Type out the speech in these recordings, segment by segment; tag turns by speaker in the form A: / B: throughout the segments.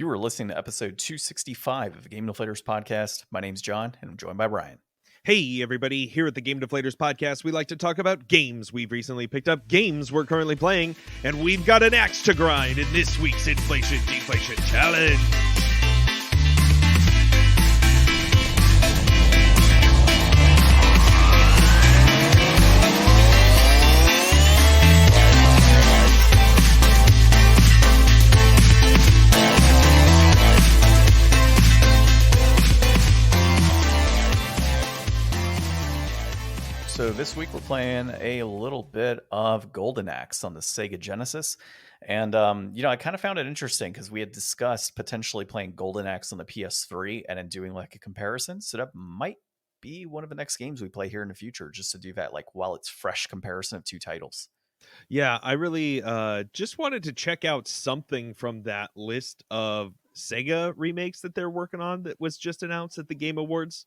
A: You are listening to episode 265 of the Game Deflators Podcast. My name's John, and I'm joined by Brian.
B: Hey, everybody. Here at the Game Deflators Podcast, we like to talk about games we've recently picked up, games we're currently playing, and we've got an axe to grind in this week's Inflation Deflation Challenge.
A: So this week we're playing a little bit of Golden Axe on the Sega Genesis. And, I kind of found it interesting because we had discussed potentially playing Golden Axe on the PS3 and then doing like a comparison. So that might be one of the next games we play here in the future, just to do that like while it's fresh comparison of two titles.
B: Yeah, I really just wanted to check out something from that list of Sega remakes that they're working on that was just announced at the Game Awards.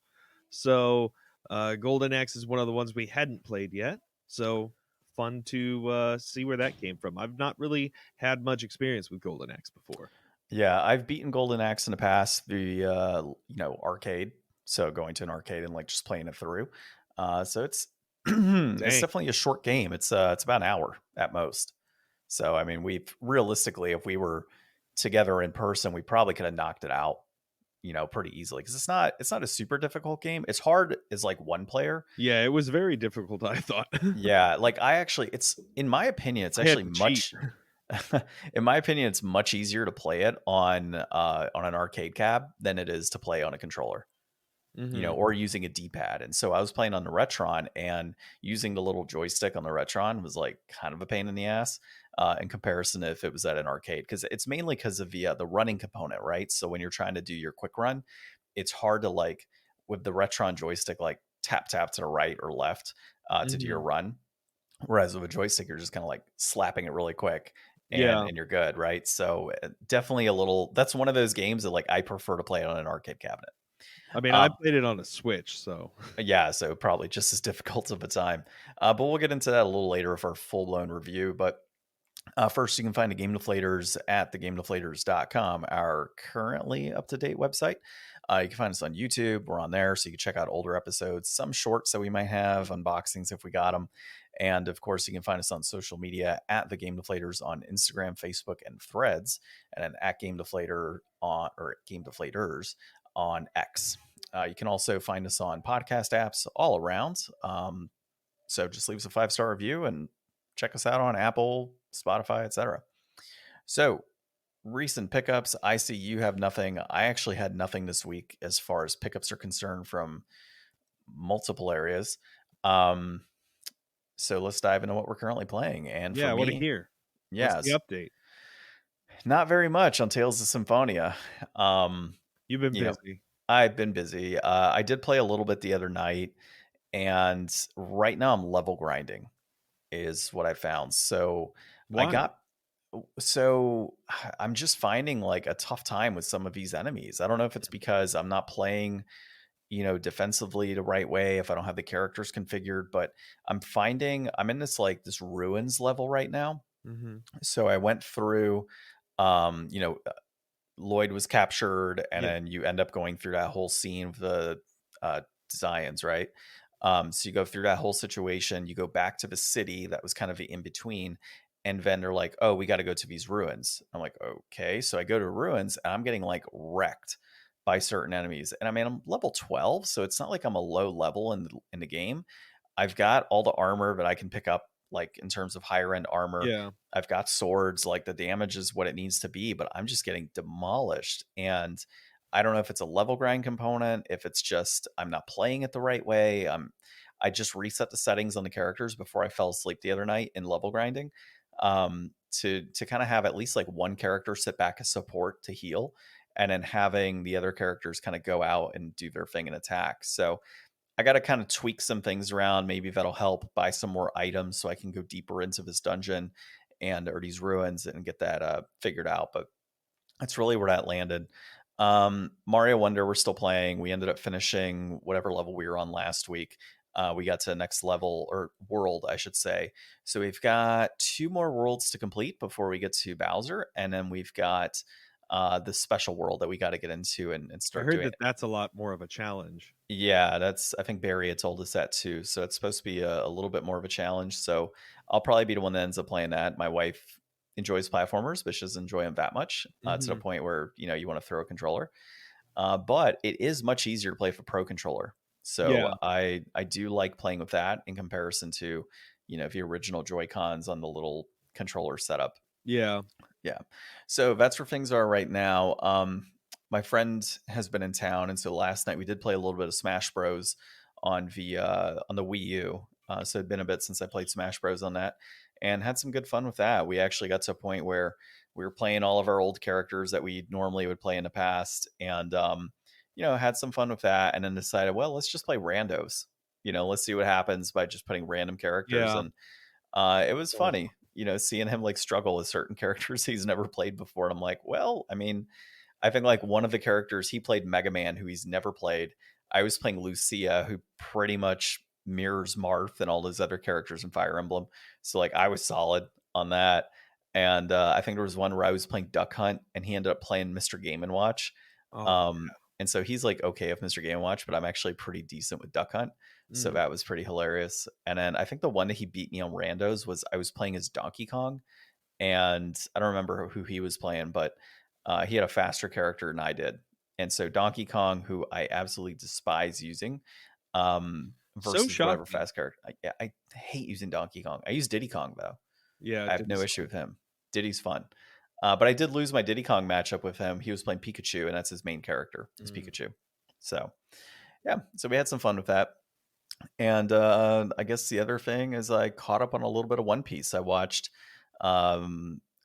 B: So Golden Axe is one of the ones we hadn't played yet, so fun to see where that came from. I've not really had much experience with Golden Axe before.
A: Yeah, I've beaten Golden Axe in the past, the arcade. So going to an arcade and like just playing it through. So it's it's definitely a short game. It's about an hour at most. So I mean, we've realistically, if we were together in person, we probably could have knocked it out, pretty easily, because it's not a super difficult game. It's hard as like one player.
B: Yeah, it was very difficult, I thought.
A: Yeah, like it's in my opinion, it's actually much in my opinion, it's much easier to play it on an arcade cab than it is to play on a controller. Or using a D-pad. And so I was playing on the Retron, and using the little joystick on the Retron was like kind of a pain in the ass in comparison to if it was at an arcade, because it's mainly because of the running component, right? So when you're trying to do your quick run, it's hard to like with the Retron joystick like tap to the right or left to do your run, whereas with a joystick you're just kind of like slapping it really quick and you're good, right? So definitely that's one of those games that like I prefer to play on an arcade cabinet.
B: I mean, I played it on a Switch, so
A: yeah, so probably just as difficult of a time. But we'll get into that a little later for a full-blown review. But first, you can find the Game Deflators at thegamedeflators.com, our currently up-to-date website. You can find us on YouTube. We're on there, so you can check out older episodes, some shorts that we might have, unboxings if we got them. And, of course, you can find us on social media at The Game Deflators on Instagram, Facebook, and Threads, and then at Game Deflator Game Deflators on X. You can also find us on podcast apps all around. So just leave us a 5-star review and check us out on Apple, Spotify, etc. So recent pickups. I see you have nothing. I actually had nothing this week as far as pickups are concerned from multiple areas. So let's dive into what we're currently playing. And for me,
B: what to hear?
A: Yes,
B: what's the update?
A: Not very much on Tales of Symphonia.
B: You've been busy.
A: I've been busy. I did play a little bit the other night, and right now I'm level grinding is what I found. So
B: Why?
A: I'm just finding like a tough time with some of these enemies. I don't know if it's because I'm not playing, defensively the right way, if I don't have the characters configured, but I'm finding I'm in this ruins level right now. So I went through, Lloyd was captured, and then you end up going through that whole scene of the Zions, right? So you go through that whole situation, you go back to the city that was kind of the in-between, and then they're like, oh, we got to go to these ruins. I'm like, okay. So I go to ruins, and I'm getting like wrecked by certain enemies. And I mean, I'm level 12, so it's not like I'm a low level in the game. I've got all the armor that I can pick up, like in terms of higher end armor.
B: Yeah.
A: I've got swords, like the damage is what it needs to be, but I'm just getting demolished. And I don't know if it's a level grind component, if it's just I'm not playing it the right way. I just reset the settings on the characters before I fell asleep the other night in level grinding, to kind of have at least like one character sit back as support to heal, and then having the other characters kind of go out and do their thing and attack. So I got to kind of tweak some things around. Maybe that'll help, buy some more items so I can go deeper into this dungeon or these ruins and get that figured out. But that's really where that landed. Mario Wonder, we're still playing. We ended up finishing whatever level we were on last week. We got to the next level, or world, I should say. So we've got 2 more worlds to complete before we get to Bowser. And then we've got this special world that we got to get into and
B: I
A: start
B: heard
A: doing.
B: that that's a lot more of a challenge.
A: Yeah, I think Barry had told us that too. So it's supposed to be a little bit more of a challenge. So I'll probably be the one that ends up playing that. My wife enjoys platformers, but she doesn't enjoy them that much to the
B: Hmm.
A: point where, you want to throw a controller. But it is much easier to play with a pro controller. So
B: Yeah,
A: I do like playing with that in comparison to, the original Joy Cons on the little controller setup.
B: yeah.
A: Yeah. So that's where things are right now. My friend has been in town, and so last night we did play a little bit of Smash Bros on the Wii U. So it'd been a bit since I played Smash Bros on that, and had some good fun with that. We actually got to a point where we were playing all of our old characters that we normally would play in the past, and had some fun with that, and then decided, well, let's just play randos. Let's see what happens by just putting random characters,
B: Yeah.
A: and it was
B: Oh,
A: funny, seeing him like struggle with certain characters he's never played before. And I'm like, well, I mean, I think like one of the characters he played Mega Man, who he's never played. I was playing Lucia, who pretty much mirrors Marth and all those other characters in Fire Emblem. So like I was solid on that. And I think there was one where I was playing Duck Hunt, and he ended up playing Mr. Game and Watch.
B: oh,
A: And so he's like okay with Mr. Game and Watch, but I'm actually pretty decent with Duck Hunt. So
B: mm.
A: that was pretty hilarious. And then I think the one that he beat me on randos was I was playing as Donkey Kong, and I don't remember who he was playing, but he had a faster character than I did. And so Donkey Kong, who I absolutely despise using,
B: So
A: versus whatever
B: shocking.
A: fast character. I hate using Donkey Kong. I use Diddy Kong though.
B: Yeah,
A: I have no
B: Diddy's
A: issue
B: fun.
A: with him. Diddy's fun. But I did lose my Diddy Kong matchup with him. He was playing Pikachu, and that's his main character, is
B: Mm.
A: Pikachu. So yeah, so we had some fun with that. And I guess the other thing is I caught up on a little bit of One Piece. I watched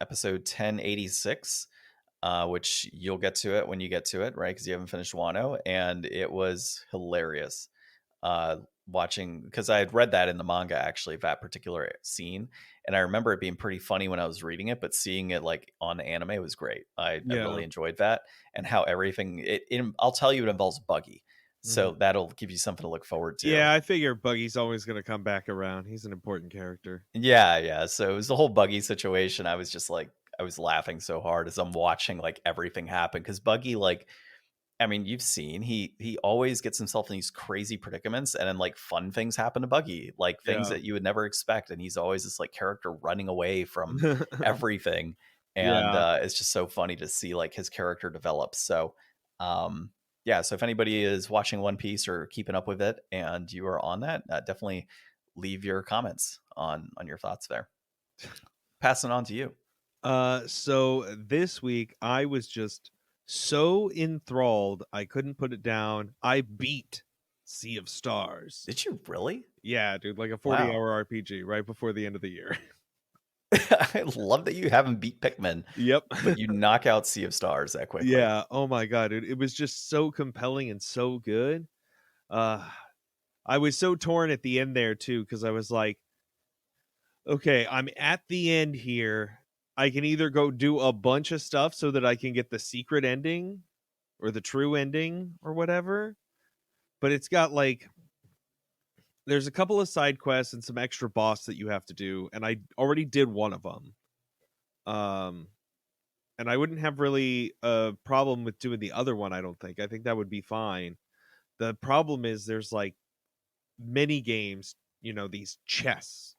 A: episode 1086, which you'll get to it when you get to it, right? Because you haven't finished Wano. And it was hilarious watching, because I had read that in the manga, actually, that particular scene. And I remember it being pretty funny when I was reading it, but seeing it like on anime was great. I
B: Yeah.
A: really enjoyed that, and how everything, I'll tell you, it involves Buggy.
B: Mhm.
A: So that'll give you something to look forward to.
B: Yeah, I figure Buggy's always going to come back around. He's an important character.
A: Yeah. So it was the whole Buggy situation. I was just like, I was laughing so hard as I'm watching like everything happen, because Buggy, like, I mean, you've seen he always gets himself in these crazy predicaments, and then like fun things happen to Buggy, like things
B: Yeah.
A: that you would never expect, and he's always this like character running away from everything, and
B: Yeah.
A: it's just so funny to see like his character develop. So, yeah. So if anybody is watching One Piece or keeping up with it, and you are on that, definitely leave your comments on your thoughts there. Passing on to you.
B: So this week I was just so enthralled I couldn't put it down. I beat Sea of Stars.
A: Did you really?
B: Yeah, dude, like a
A: Wow.
B: 40-hour RPG right before the end of the year.
A: I love that you haven't beat Pikmin,
B: Yep.
A: but you knock out Sea of Stars that quickly.
B: Yeah. Oh my god, dude. It was just so compelling and so good. Uh I was so torn at the end there too, because I was like, okay, I'm at the end here. I can either go do a bunch of stuff so that I can get the secret ending or the true ending or whatever. But it's got like there's a couple of side quests and some extra boss that you have to do, and I already did one of them. And I wouldn't have really a problem with doing the other one, I don't think. I think that would be fine. The problem is there's like many games, these chests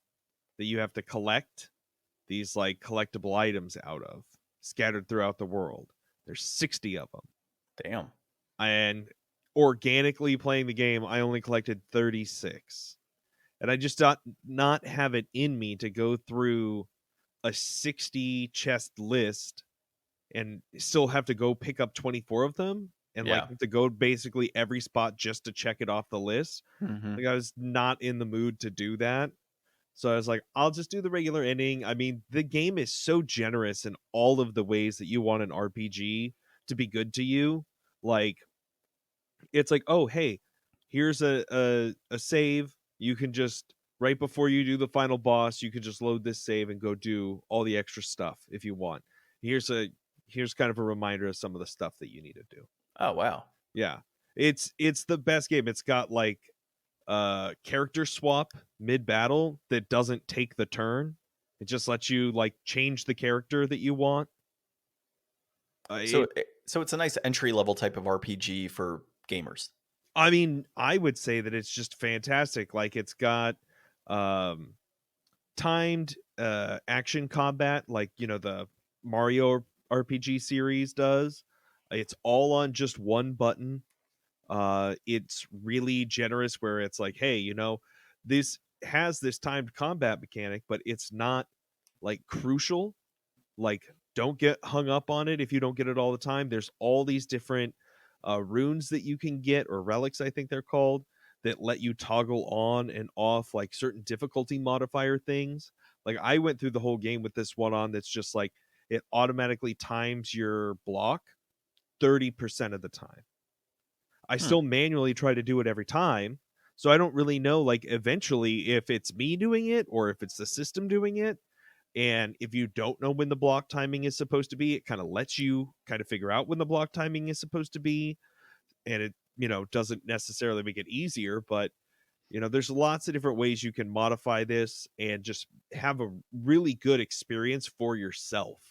B: that you have to collect, these like collectible items out of, scattered throughout the world. There's 60 of them.
A: Damn.
B: And organically playing the game, I only collected 36. And I just not have it in me to go through a 60 chest list and still have to go pick up 24 of them and like
A: Yeah.
B: have to go basically every spot just to check it off the list.
A: Mm-hmm.
B: Like I was not in the mood to do that. So I was like, I'll just do the regular ending. I mean, the game is so generous in all of the ways that you want an RPG to be good to you. Like, it's like, oh, hey, here's a save. You can just right before you do the final boss, you can just load this save and go do all the extra stuff if you want. Here's kind of a reminder of some of the stuff that you need to do.
A: Oh wow.
B: Yeah. It's the best game. It's got like character swap mid battle that doesn't take the turn. It just lets you like change the character that you want.
A: So so it's a nice entry level type of RPG for gamers.
B: I mean, I would say that it's just fantastic. Like it's got um timed action combat like, the Mario RPG series does. It's all on just one button. It's really generous where it's like, hey, this has this timed combat mechanic, but it's not like crucial. Like, don't get hung up on it if you don't get it all the time. There's all these different runes that you can get, or relics, I think they're called, that let you toggle on and off like certain difficulty modifier things. Like, I went through the whole game with this one on that's just like it automatically times your block 30% of the time. I still manually try to do it every time. So I don't really know, like, eventually if it's me doing it or if it's the system doing it. And if you don't know when the block timing is supposed to be, it kind of lets you kind of figure out when the block timing is supposed to be. And it, doesn't necessarily make it easier, but, there's lots of different ways you can modify this and just have a really good experience for yourself.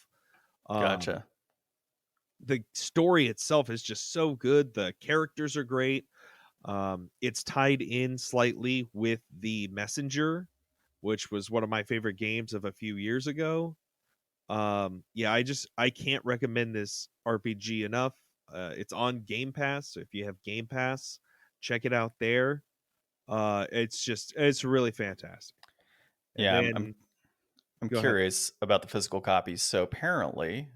A: Gotcha.
B: The story itself is just so good. The characters are great. It's tied in slightly with The Messenger, which was one of my favorite games of a few years ago. Yeah, I can't recommend this RPG enough. It's on Game Pass, so if you have Game Pass, check it out there. It's really fantastic. And
A: Yeah,
B: then
A: I'm
B: go ahead.
A: curious about the physical copies. So apparently,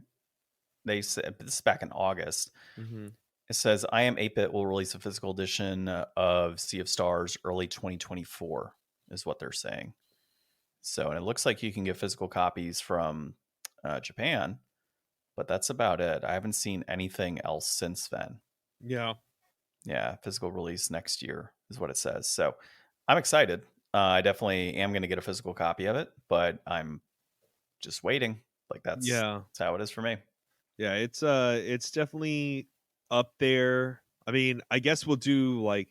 A: they said this is back in August.
B: Mm-hmm.
A: It says I Am 8-Bit will release a physical edition of Sea of Stars early 2024 is what they're saying. So, and it looks like you can get physical copies from Japan, but that's about it. I haven't seen anything else since then.
B: Yeah.
A: Yeah, physical release next year is what it says. So I'm excited. I definitely am going to get a physical copy of it, but I'm just waiting. Like that's how it is for me.
B: Yeah, it's definitely up there. I mean, I guess we'll do like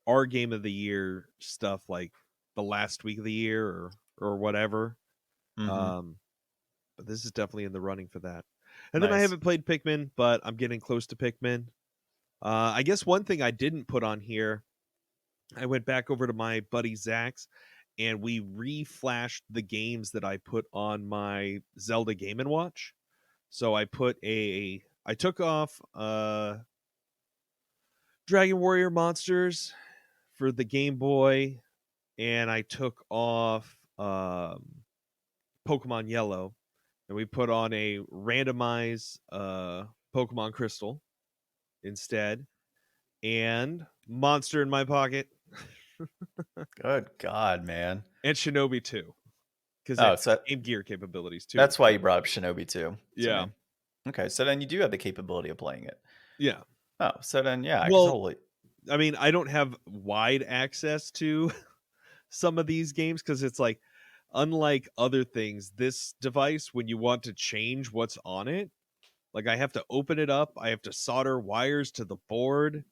B: our game of the year stuff like the last week of the year or whatever.
A: Mm-hmm.
B: But this is definitely in the running for that. And then I
A: Nice.
B: haven't played Pikmin, but I'm getting close to Pikmin. I guess one thing I didn't put on here, I went back over to my buddy Zach's and we reflashed the games that I put on my Zelda Game & Watch. So I took off Dragon Warrior Monsters for the Game Boy, and I took off Pokemon Yellow, and we put on a randomized Pokemon Crystal instead, and Monster in my pocket.
A: Good God, man.
B: And Shinobi 2. Because
A: so
B: Game Gear capabilities too.
A: That's why you brought up Shinobi 2.
B: Yeah.
A: Okay, so then you do have the capability of playing it.
B: Yeah.
A: Oh, so then I can
B: Well,
A: totally.
B: I mean, I don't have wide access to some of these games because it's like, unlike other things, this device, when you want to change what's on it, like I have to open it up, I have to solder wires to the board,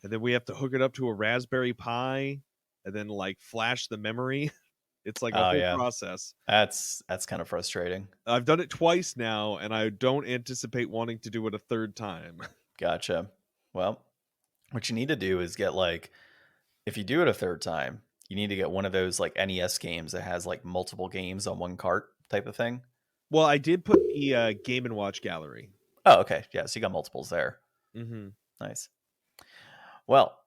B: and then we have to hook it up to a Raspberry Pi, and then like flash the memory. It's like a whole process.
A: That's kind of frustrating.
B: I've done it twice now, and I don't anticipate wanting to do it a third time.
A: Gotcha. Well, what you need to do is get like, if you do it a third time, you need to get one of those like NES games that has like multiple games on one cart type of thing.
B: Well, I did put the Game & Watch gallery.
A: Oh, okay. Yeah, so you got multiples there.
B: Mm-hmm.
A: Nice. Well,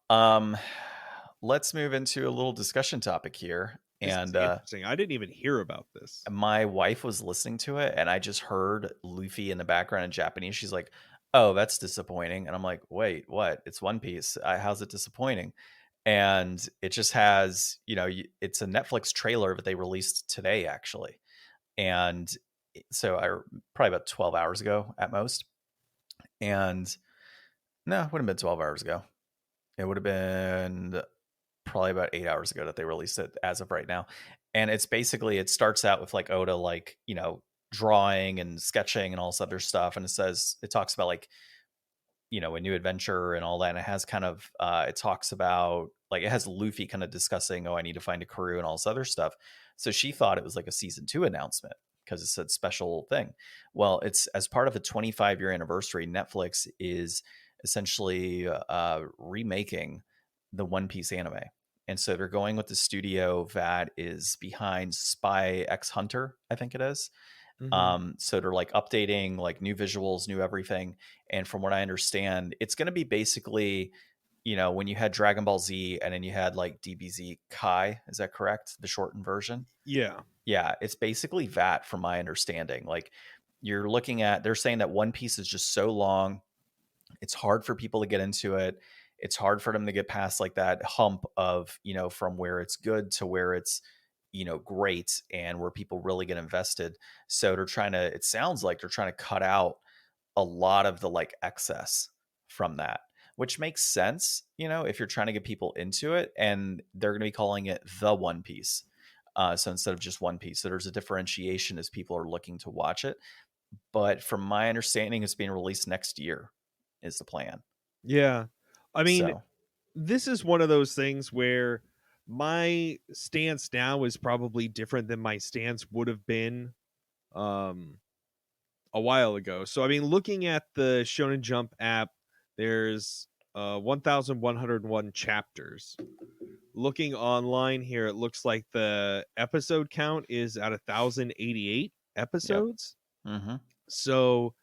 A: let's move into a little discussion topic here. And
B: interesting. I didn't even hear about this.
A: My wife was listening to it, and I just heard Luffy in the background in Japanese. She's like, "Oh, that's disappointing." And I'm like, "Wait, what? It's One Piece. How's it disappointing?" And it just has, it's a Netflix trailer that they released today, actually. And so probably about 12 hours ago at most. And no, it would have been 12 hours ago. It would have been probably about 8 hours ago that they released it as of right now. And it's basically, it starts out with like Oda, like, drawing and sketching and all this other stuff. And it talks about like, a new adventure and all that. And it has kind of, it talks about like, it has Luffy kind of discussing, I need to find a crew and all this other stuff. So she thought it was like a season 2 announcement. because it's a special thing. Well, it's as part of a 25-year anniversary, Netflix is essentially remaking the One Piece anime. And so they're going with the studio that is behind Spy X Hunter, I think it is.
B: Mm-hmm.
A: So they're like updating like new visuals, new everything. And from what I understand, it's going to be basically, when you had Dragon Ball Z and then you had like DBZ Kai, is that correct? The shortened version?
B: Yeah.
A: Yeah, it's basically that from my understanding. Like they're saying that One Piece is just so long. It's hard for people to get into it. It's hard for them to get past like that hump of, from where it's good to where it's, great and where people really get invested. So it sounds like they're trying to cut out a lot of the like excess from that, which makes sense, if you're trying to get people into it, and they're going to be calling it the One Piece. So instead of just One Piece, so there's a differentiation as people are looking to watch it. But from my understanding, it's being released next year is the plan.
B: Yeah. I mean,
A: So
B: this is one of those things where my stance now is probably different than my stance would have been um a while ago. So I mean, looking at the Shonen Jump app, there's 1101 chapters. Looking online here, it looks like the episode count is at 1088
A: yep.
B: episodes.
A: Mm-hmm.
B: So,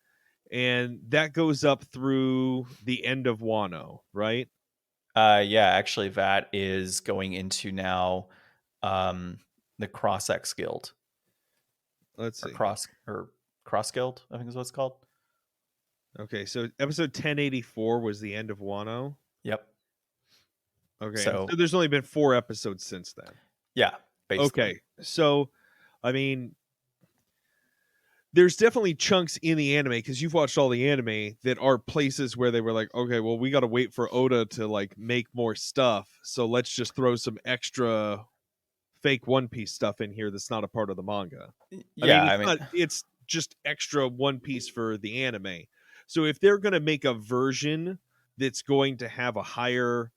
B: and that goes up through the end of Wano, right?
A: Yeah, actually that is going into now the Cross X Guild.
B: Let's
A: or
B: see.
A: Cross Guild, I think is what it's called.
B: Okay, so episode 1084 was the end of Wano.
A: Yep.
B: Okay,
A: So
B: so there's only been 4 episodes since then.
A: yeah, basically.
B: Okay, so I mean, there's definitely chunks in the anime, because you've watched all the anime, that are places where they were like, okay, well, we got to wait for Oda to like make more stuff, so let's just throw some extra fake One Piece stuff in here that's not a part of the manga. I
A: Yeah,
B: mean,
A: I mean,
B: it's just extra One Piece for the anime. So if they're going to make a version that's going to have a higher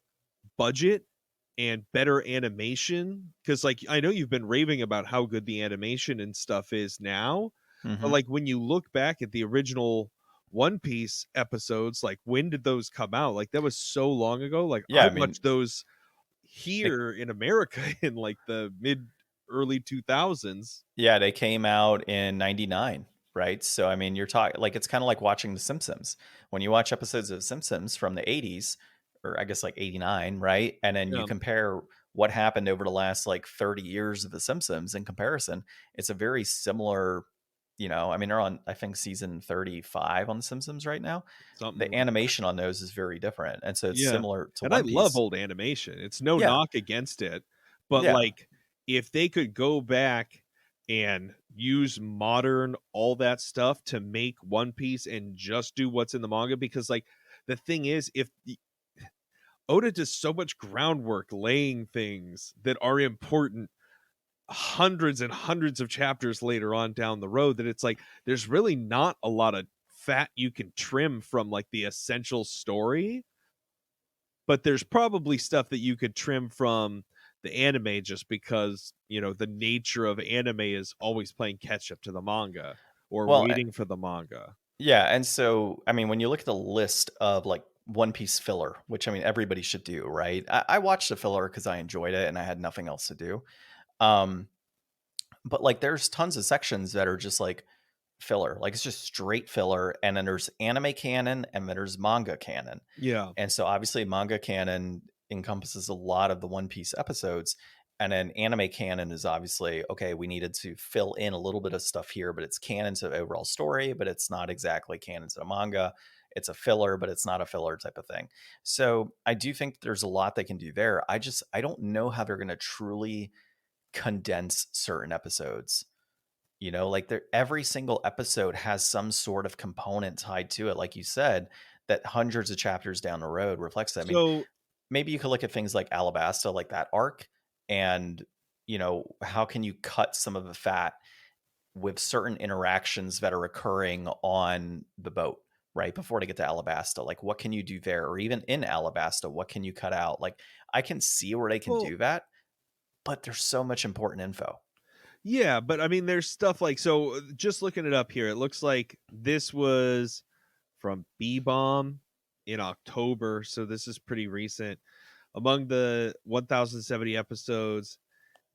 B: budget and better animation, because like I know you've been raving about how good the animation and stuff is now, but like when you look back at the original One Piece episodes, like when did those come out? Like that was so long ago. Like
A: yeah,
B: I
A: I mean,
B: watched those here in America in like the mid early 2000s.
A: yeah, they came out in 99, right? So I mean, you're talking like it's kind of like watching The Simpsons. When you watch episodes of Simpsons from the 80s, or I guess like 89, right? And then you
B: Yeah.
A: compare what happened over the last like 30 years of The Simpsons in comparison, it's a very similar, I mean, they're on, I think, season 35 on The Simpsons right now.
B: Something
A: The
B: like that.
A: animation on those is very different. And so it's
B: Yeah.
A: similar to
B: And I
A: One
B: love
A: Piece.
B: old animation. It's no
A: Yeah.
B: knock against it. But
A: Yeah.
B: like if they could go back and use modern all that stuff to make One Piece and just do what's in the manga, because like the thing is, if Oda does so much groundwork laying things that are important hundreds and hundreds of chapters later on down the road, that it's like there's really not a lot of fat you can trim from like the essential story, but there's probably stuff that you could trim from the anime, just because the nature of anime is always playing catch up to the manga or
A: Well,
B: waiting for the manga.
A: yeah. And so, I mean, when you look at the list of like One Piece filler, which I mean, everybody should do, right? I watched the filler because I enjoyed it and I had nothing else to do. Um, but like there's tons of sections that are just like filler, like it's just straight filler. And then there's anime canon and then there's manga canon.
B: Yeah.
A: And so obviously manga canon encompasses a lot of the One Piece episodes. And then anime canon is obviously, okay, we needed to fill in a little bit of stuff here, but it's canon to the overall story, but it's not exactly canon to the manga. It's a filler, but it's not a filler type of thing. So I do think there's a lot they can do there. I don't know how they're going to truly condense certain episodes. Like every single episode has some sort of component tied to it, like you said, that hundreds of chapters down the road reflects that. I mean,
B: So
A: maybe you could look at things like Alabasta, like that arc, and how can you cut some of the fat with certain interactions that are occurring on the boat right before they get to Alabasta? Like what can you do there? Or even in Alabasta, what can you cut out? Like I can see where they can
B: well,
A: do that, but there's so much important info.
B: Yeah, but I mean, there's stuff like, so just looking it up here, it looks like this was from B-Bomb in October, so this is pretty recent. Among the 1070 episodes,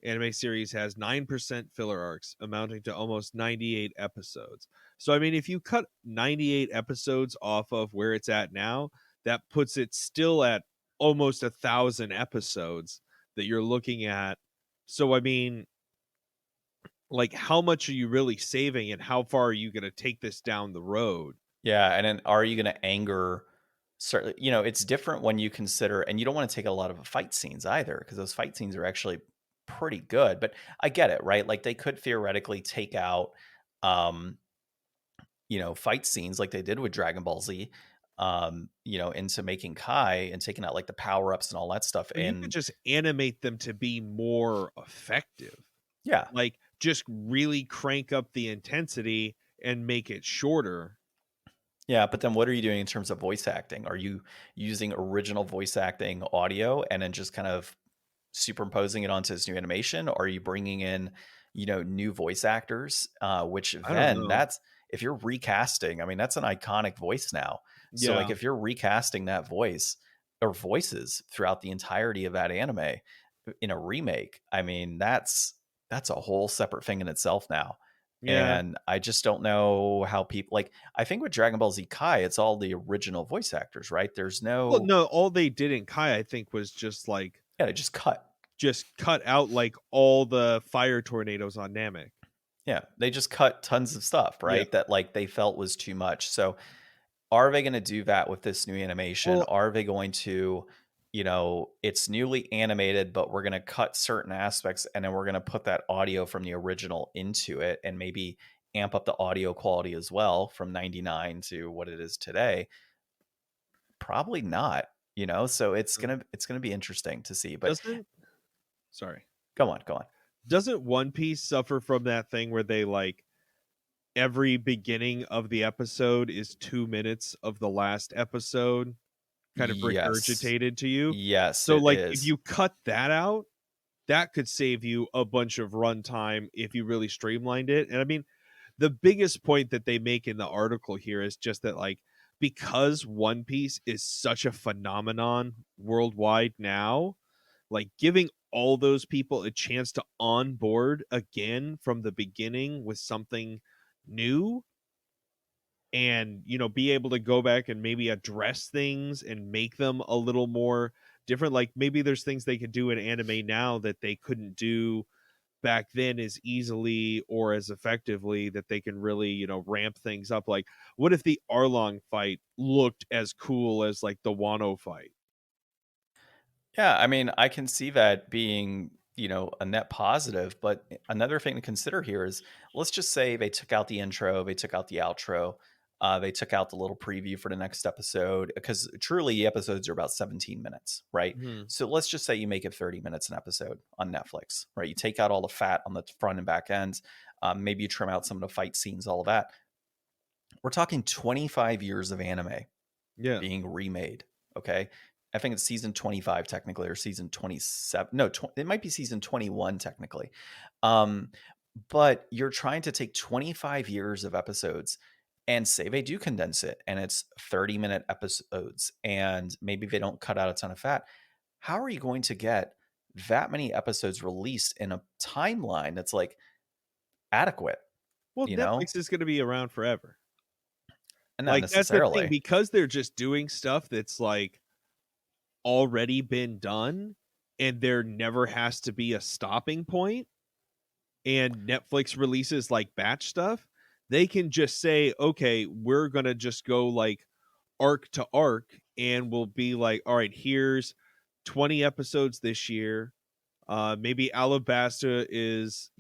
B: anime series has 9% filler arcs, amounting to almost 98 episodes. So I mean, if you cut 98 episodes off of where it's at now, that puts it still at almost 1,000 episodes that you're looking at. So I mean, like, how much are you really saving, and how far are you going to take this down the road?
A: Yeah, and then are you gonna anger certainly, it's different when you consider, and you don't wanna take a lot of fight scenes either, because those fight scenes are actually pretty good, but I get it, right? Like, they could theoretically take out, um, fight scenes like they did with Dragon Ball Z, into making Kai and taking out, like, the power-ups and all that stuff,
B: Or you could
A: and
B: just animate them to be more effective.
A: yeah.
B: Like, just really crank up the intensity and make it shorter.
A: Yeah, but then what are you doing in terms of voice acting? Are you using original voice acting audio and then just kind of superimposing it onto this new animation? Or are you bringing in, new voice actors? Which
B: I don't
A: then
B: know.
A: that's if you're recasting, I mean, that's an iconic voice now. So like
B: Yeah.
A: if you're recasting that voice or voices throughout the entirety of that anime in a remake, I mean, that's a whole separate thing in itself now.
B: Yeah.
A: And I just don't know how people like I think with Dragon Ball Z Kai, it's all the original voice actors, right? There's
B: Well,
A: no
B: no, all they did in Kai, I think, was just like,
A: yeah, they just cut.
B: just cut out like all the fire tornadoes on Namek.
A: Yeah, they just cut tons of stuff,
B: Yeah.
A: right? That like they felt was too much. So are they going to do that with this new animation?
B: Well,
A: Are they going to, it's newly animated, but we're going to cut certain aspects and then we're going to put that audio from the original into it and maybe amp up the audio quality as well from 99 to what it is today? Probably not, so it's gonna be interesting to see. But
B: doesn't sorry.
A: go on.
B: Doesn't One Piece suffer from that thing where they like every beginning of the episode is 2 minutes of the last episode kind of
A: Yes.
B: regurgitated to you?
A: Yes,
B: So
A: it
B: like if
A: is.
B: you cut that out, that could save you a bunch of runtime if you really streamlined it. And I mean, the biggest point that they make in the article here is just that, like, because One Piece is such a phenomenon worldwide now, like giving all those people a chance to onboard again from the beginning with something new, and be able to go back and maybe address things and make them a little more different. Like, maybe there's things they could do in anime now that they couldn't do back then as easily or as effectively, that they can really ramp things up. Like, what if the Arlong fight looked as cool as like the Wano fight?
A: Yeah, I mean, I can see that being, a net positive, but another thing to consider here is let's just say they took out the intro, they took out the outro, they took out the little preview for the next episode because truly episodes are about 17 minutes, right?
B: Hmm.
A: So let's just say you make it 30 minutes an episode on Netflix, right? You take out all the fat on the front and back ends, maybe you trim out some of the fight scenes, all of that. We're talking 25 years of anime
B: Yeah.
A: being remade. Okay. I think it's season 25 technically, or season 27. No, it might be season 21 technically. Um, but you're trying to take 25 years of episodes and say they do condense it and it's 30-minute episodes and maybe they don't cut out a ton of fat. How are you going to get that many episodes released in a timeline that's like adequate,
B: Well,
A: you know?
B: Netflix is going to be around forever.
A: And not
B: Like, that's the thing,
A: necessarily.
B: because they're just doing stuff that's like already been done, and there never has to be a stopping point, and Netflix releases like batch stuff. They can just say, okay, we're gonna just go like arc to arc, and we'll be like, all right, here's 20 episodes this year. Maybe Alabasta is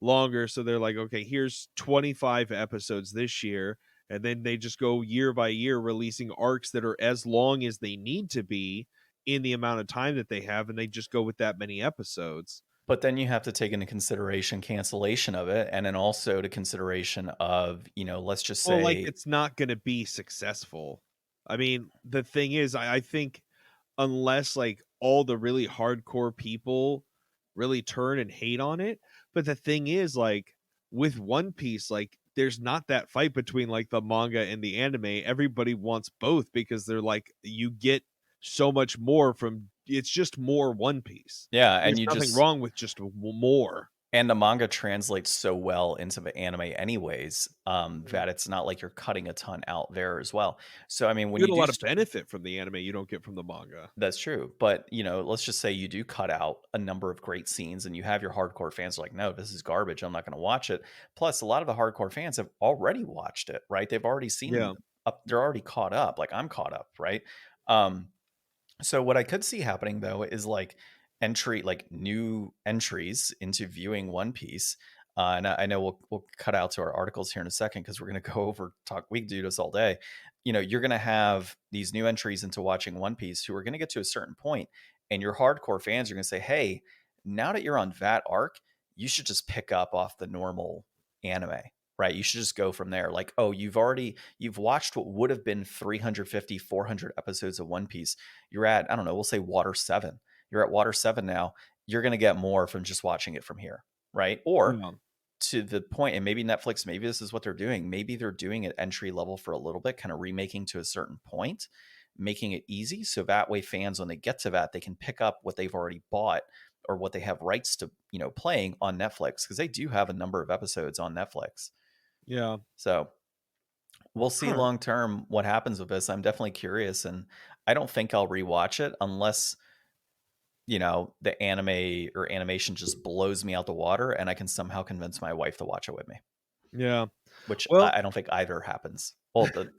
B: longer, so they're like, okay, here's 25 episodes this year, and then they just go year by year releasing arcs that are as long as they need to be in the amount of time that they have, and they just go with that many episodes.
A: But then you have to take into consideration cancellation of it, and then also to consideration of, let's just
B: Well, like,
A: say
B: it's not going to be successful. I mean, the thing is, I think unless like all the really hardcore people really turn and hate on it, But the thing is, like, with One Piece, like, there's not that fight between like the manga and the anime. Everybody wants both because they're like, you get so much more from it's just more One Piece.
A: Yeah, and
B: There's
A: you
B: nothing
A: just
B: wrong with just more.
A: and the manga translates so well into the anime anyways,
B: Mhm.
A: that it's not like you're cutting a ton out there as well. So I mean, when
B: You
A: you
B: get a
A: do
B: lot of benefit from the anime you don't get from the manga.
A: that's true. But, let's just say you do cut out a number of great scenes and you have your hardcore fans are like, no, this is garbage. I'm not going to watch it. Plus, a lot of the hardcore fans have already watched it, right? They've already seen
B: Yeah.
A: up, they're already caught up. Like I'm caught up, right? Um, so what I could see happening though is like new entries into viewing One Piece. And I know we'll cut out to our articles here in a second because we're going to go over talk. We can do this all day. You're going to have these new entries into watching One Piece who are going to get to a certain point, and your hardcore fans are going to say, "Hey, now that you're on that arc, you should just pick up off the normal anime." Right. You should just go from there. Like, oh, you've watched what would have been 350, 400 episodes of One Piece. You're at, I don't know, we'll say water 7. You're at water 7 now. You're going to get more from just watching it from here, right? Or
B: Yeah.
A: to the point, and maybe Netflix, maybe this is what they're doing. Maybe they're doing it entry level for a little bit, kind of remaking to a certain point, making it easy. So that way fans, when they get to that, they can pick up what they've already bought or what they have rights to, playing on Netflix, because they do have a number of episodes on Netflix.
B: Yeah.
A: So we'll see
B: Huh.
A: long term what happens with this. I'm definitely curious, and I don't think I'll rewatch it unless the anime or animation just blows me out the water, and I can somehow convince my wife to watch it with me,
B: Yeah.
A: which
B: Well,
A: I don't think either happens. Well, the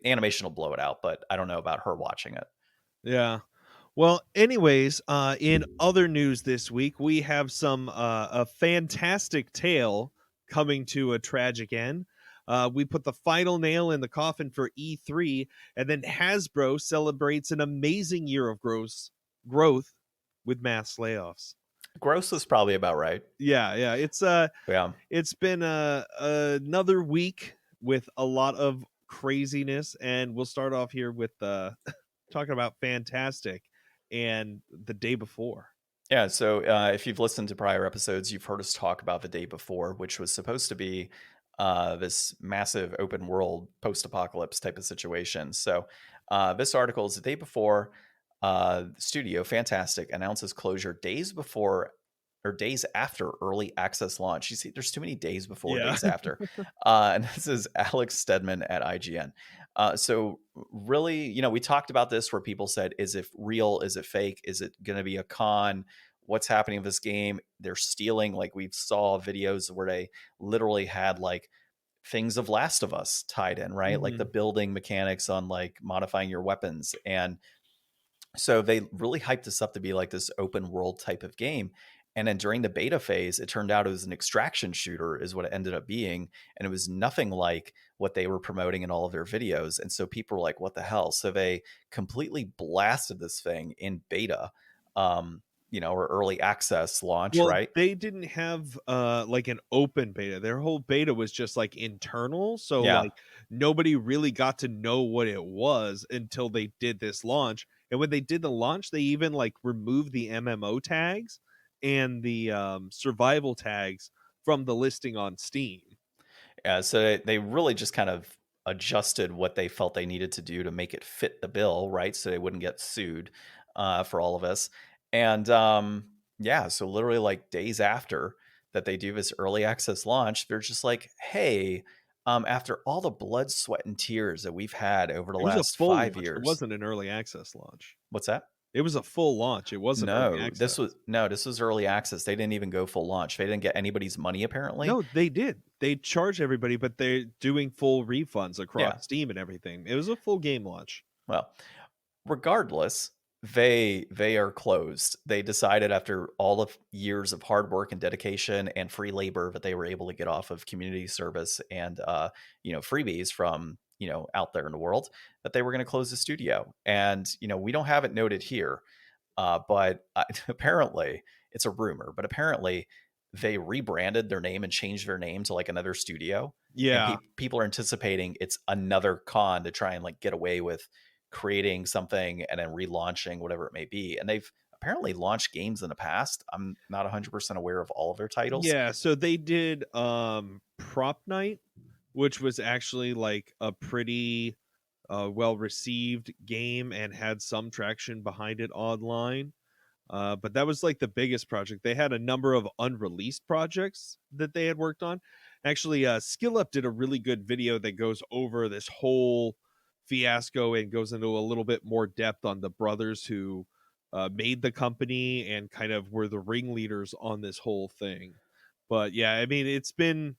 A: animation will blow it out, but I don't know about her watching it.
B: yeah. Well, anyways, in other news this week, we have a fantastic tale coming to a tragic end. We put the final nail in the coffin for E3, and then Hasbro celebrates an amazing year of growth with mass layoffs.
A: Gross is probably about right.
B: Yeah.
A: Yeah.
B: It's been another week with a lot of craziness, and we'll start off here with talking about fantastic and the day before.
A: Yeah, so if you've listened to prior episodes, you've heard us talk about the day before, which was supposed to be this massive open world post apocalypse type of situation. So this article is the day before. Studio Fantastic announces closure days before or days after early access launch. You see, there's too many days before,
B: Yeah.
A: days after. And this is Alex Stedman at IGN. So really, we talked about this where people said, is it real? Is it fake? Is it going to be a con? What's happening with this game? They're stealing, like we saw videos where they literally had like things of Last of Us tied in, right? Like the
B: Mhm.
A: building mechanics on like modifying your weapons. And so they really hyped this up to be like this open world type of game. And then during the beta phase, it turned out it was an extraction shooter, is what it ended up being. And it was nothing like what they were promoting in all of their videos. And so people were like, what the hell? So they completely blasted this thing in beta, or early access launch,
B: Well,
A: right?
B: they didn't have like an open beta. Their whole beta was just like internal, so
A: Yeah.
B: like nobody really got to know what it was until they did this launch. And when they did the launch, they even like removed the MMO tags and the survival tags from the listing on Steam.
A: Yeah, so they really just kind of adjusted what they felt they needed to do to make it fit the bill, right? So they wouldn't get sued for all of us. And yeah, so literally like days after that they do this early access launch, they're just like, hey, after all the blood, sweat, and tears that we've had over the
B: It was a
A: last
B: full
A: 5
B: launch. It
A: years,
B: wasn't an early access launch.
A: what's that?
B: It was a full launch. It wasn't early
A: No,
B: access.
A: this was early access. They didn't even go full launch. They didn't get anybody's money apparently.
B: No, they did. They charge everybody, but they're doing full refunds across
A: Yeah.
B: Steam and everything. It was a full game launch.
A: Well, regardless, they are closed. They decided after all of years of hard work and dedication and free labor that they were able to get off of community service and freebies from out there in the world, that they were going to close the studio. And we don't have it noted here, but apparently it's a rumor. But apparently they rebranded their name and changed their name to like another studio, and
B: Yeah.
A: people are anticipating it's another con to try and like get away with creating something and then relaunching whatever it may be. And they've apparently launched games in the past. I'm not 100% aware of all of their titles.
B: Yeah, so they did Prop Night, which was actually like a pretty well received game and had some traction behind it online. But that was like the biggest project. They had a number of unreleased projects that they had worked on. Actually, Skill Up did a really good video that goes over this whole fiasco and goes into a little bit more depth on the brothers who made the company and kind of were the ringleaders on this whole thing. But yeah, I mean, it's been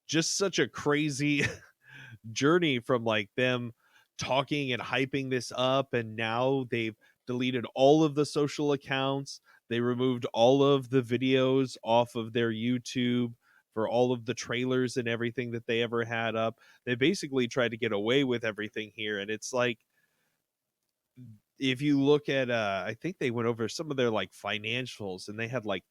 B: just such a crazy journey from like them talking and hyping this up, and now they've deleted all of the social accounts. They removed all of the videos off of their YouTube for all of the trailers and everything that they ever had up. They basically tried to get away with everything here, and it's like, if you look at I think they went over some of their like financials, and they had like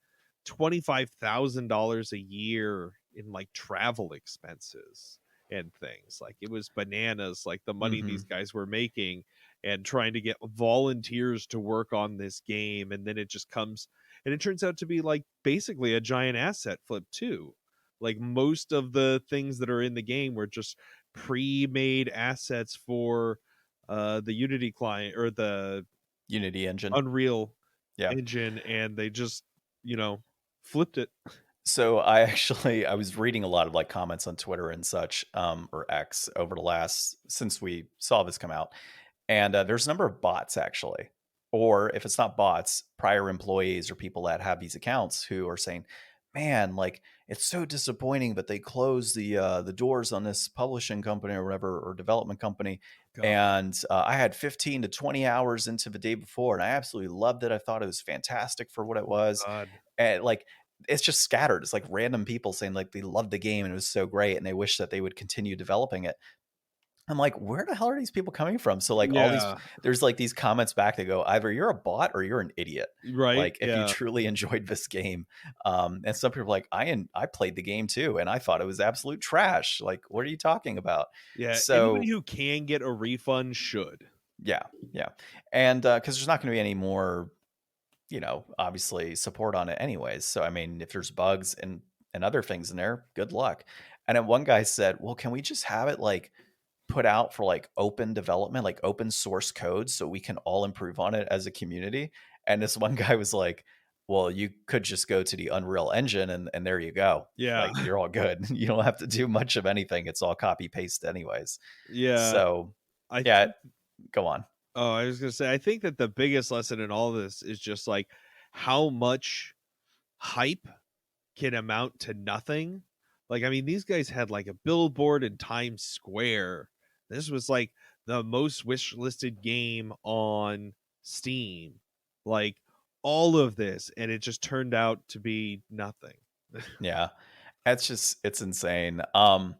B: $25,000 a year in like travel expenses and things. Like, it was bananas, like the money
A: Hmm.
B: these guys were making, and trying to get volunteers to work on this game. And then it just comes, and it turns out to be like basically a giant asset flip too. Like, most of the things that are in the game were just pre-made assets for the Unity client or the
A: Unity Engine.
B: Unreal
A: Yeah.
B: Engine, and they just, flipped it.
A: So I was reading a lot of like comments on Twitter and such, or X, over the last since we saw this come out, and there's a number of bots actually, or if it's not bots, prior employees or people that have these accounts who are saying, "Man, like it's so disappointing that they closed the doors on this publishing company or whatever or development company."
B: God,
A: And I had 15 to 20 hours into the day before, and I absolutely loved it. I thought it was fantastic for what it was,
B: God.
A: and like it's just scattered. It's like random people saying like they loved the game and it was so great and they wish that they would continue developing it. I'm like, where the hell are these people coming from? So like all these
B: Yeah,
A: there's like these comments back that go, either you're a bot or you're an idiot.
B: right?
A: Like if you
B: Yeah.
A: truly enjoyed this game. And some people are like, I played the game too and I thought it was absolute trash. Like, what are you talking about?
B: Yeah, anybody
A: So
B: who can get a refund should.
A: yeah, yeah. And because there's not going to be any more, obviously support on it anyways. So I mean, if there's bugs and other things in there, good luck. And then one guy said, "Well, can we just have it like put out for like open development, like open source code so we can all improve on it as a community?" And this one guy was like, "Well, you could just go to the Unreal Engine and there you go.
B: Yeah.
A: Like you're all good. You don't have to do much of anything. It's all copy paste anyways."
B: Yeah.
A: So,
B: I
A: yeah,
B: think
A: go on.
B: Oh, I was gonna say, I think that the biggest lesson in all this is just like how much hype can amount to nothing. Like, I mean, these guys had like a billboard in Times Square. This was like the most wish listed game on Steam. Like, all of this, and it just turned out to be nothing.
A: Yeah. It's insane. I'm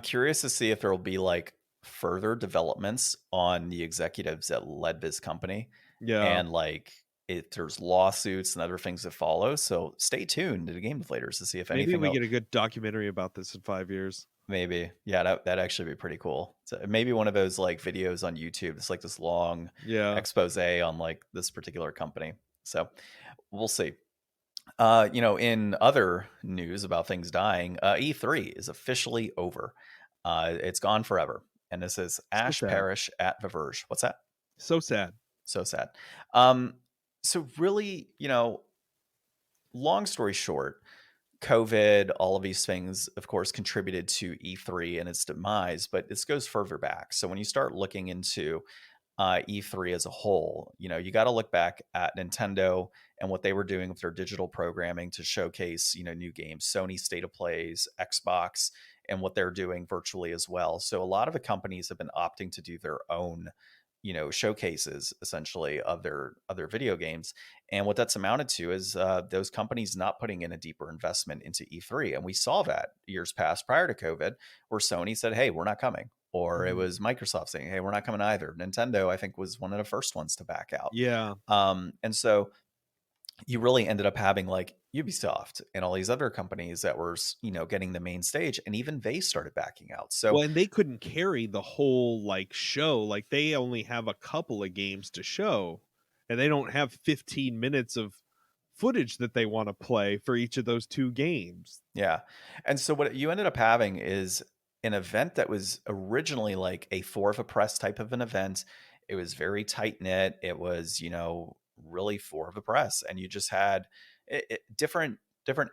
A: curious to see if there will be like further developments on the executives that led this company
B: Yeah.
A: and like if there's lawsuits and other things that follow. So stay tuned to the Game Deflators to see if
B: Maybe
A: anything
B: we
A: else.
B: get a good documentary about this in 5 years.
A: Maybe. Yeah, that'd actually be pretty cool. So maybe one of those like videos on YouTube. It's like this long
B: Yeah.
A: expose on like this particular company. So we'll see. In other news about things dying, E3 is officially over. It's gone forever. And this is
B: So
A: Ash
B: sad.
A: Parrish at the Verge. What's that?
B: So sad.
A: So sad. Um, so really, long story short, COVID, all of these things, of course, contributed to E3 and its demise, but this goes further back. So when you start looking into E3 as a whole, you got to look back at Nintendo and what they were doing with their digital programming to showcase, new games, Sony State of Plays, Xbox, and what they're doing virtually as well. So a lot of the companies have been opting to do their own, showcases essentially of their other video games. And what that's amounted to is those companies not putting in a deeper investment into E3. And we saw that years past prior to COVID, where Sony said, "Hey, we're not coming." Or it
B: Mhm.
A: was Microsoft saying, "Hey, we're not coming either." Nintendo, I think, was one of the first ones to back out.
B: Yeah.
A: And so you really ended up having like Ubisoft and all these other companies that were, getting the main stage, and even they started backing out. So
B: Well, and they couldn't carry the whole like show. Like, they only have a couple of games to show. and they don't have 15 minutes of footage that they want to play for each of those two games.
A: Yeah. And so what you ended up having is an event that was originally like a four of a press type of an event. It was very tight knit. It was, really four of a press, and you just had different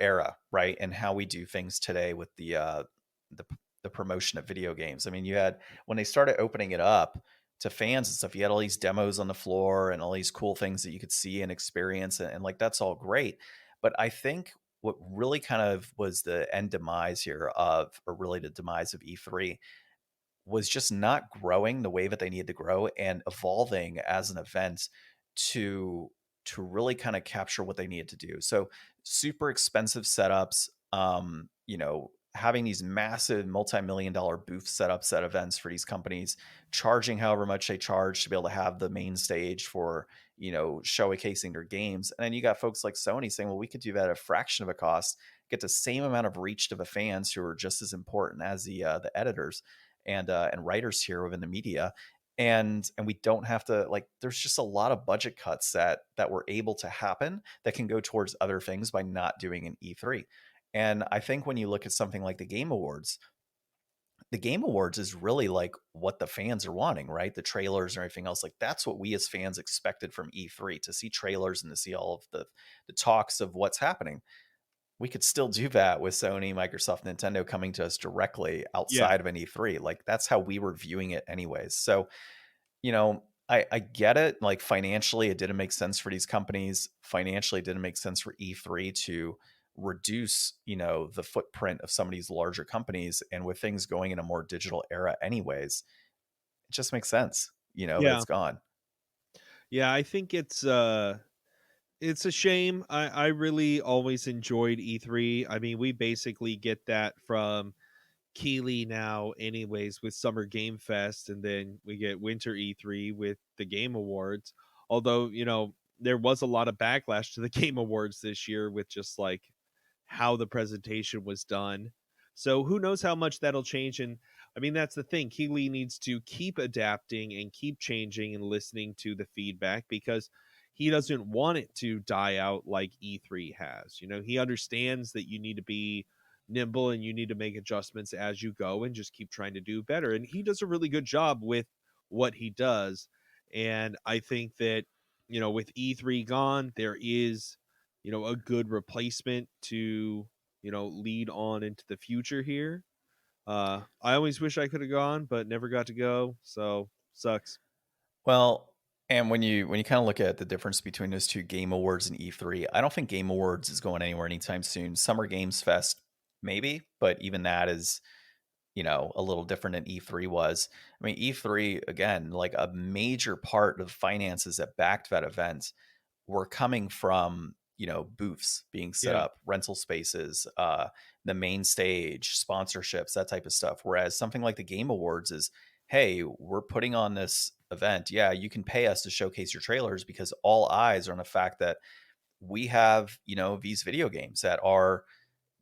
A: era, right? And how we do things today with the the promotion of video games. I mean, you had when they started opening it up to fans and stuff, you had all these demos on the floor and all these cool things that you could see and experience, and like that's all great. But I think what really kind of was the end demise here of, or really the demise of E3, was just not growing the way that they needed to grow and evolving as an event to really kind of capture what they needed to do. So super expensive setups, having these massive multi-million dollar booth setups at events for these companies, charging however much they charge to be able to have the main stage for, showcasing their games. And then you got folks like Sony saying, well, we could do that at a fraction of a cost, get the same amount of reach to the fans who are just as important as the editors and writers here within the media. And we don't have to, like, there's just a lot of budget cuts that were able to happen that can go towards other things by not doing an E3. And I think when you look at something like the Game Awards is really like what the fans are wanting, right? The trailers and everything else. Like that's what we as fans expected from E3, to see trailers and to see all of the talks of what's happening. We could still do that with Sony, Microsoft, Nintendo coming to us directly
B: Yeah.
A: outside of an E3. Like that's how we were viewing it anyways. So, I get it. Like financially, it didn't make sense for these companies. Financially, it didn't make sense for E3 to reduce, the footprint of some of these larger companies. And with things going in a more digital era anyways, it just makes sense, that
B: Yeah.
A: it's gone.
B: Yeah, I think it's a shame. I really always enjoyed E3. I mean, we basically get that from Keighley now anyways with Summer Game Fest, and then we get Winter E3 with the Game Awards. Although, there was a lot of backlash to the Game Awards this year with just like how the presentation was done. So who knows how much that'll change. And I mean, that's the thing. Keighley needs to keep adapting and keep changing and listening to the feedback, because he doesn't want it to die out like E3 has. He understands that you need to be nimble and you need to make adjustments as you go and just keep trying to do better. And he does a really good job with what he does. And I think that, with E3 gone, there is, a good replacement to, lead on into the future here. I always wish I could have gone, but never got to go. So sucks.
A: Well, and when you kind of look at the difference between those two Game Awards and E3, I don't think Game Awards is going anywhere anytime soon. Summer Games Fest, maybe, but even that is, a little different than E3 was. I mean, E3, again, like a major part of finances that backed that event were coming from, booths being set
B: Yeah.
A: up, rental spaces, the main stage, sponsorships, that type of stuff. Whereas something like the Game Awards is, hey, we're putting on this event. Yeah, you can pay us to showcase your trailers because all eyes are on the fact that we have, these video games that are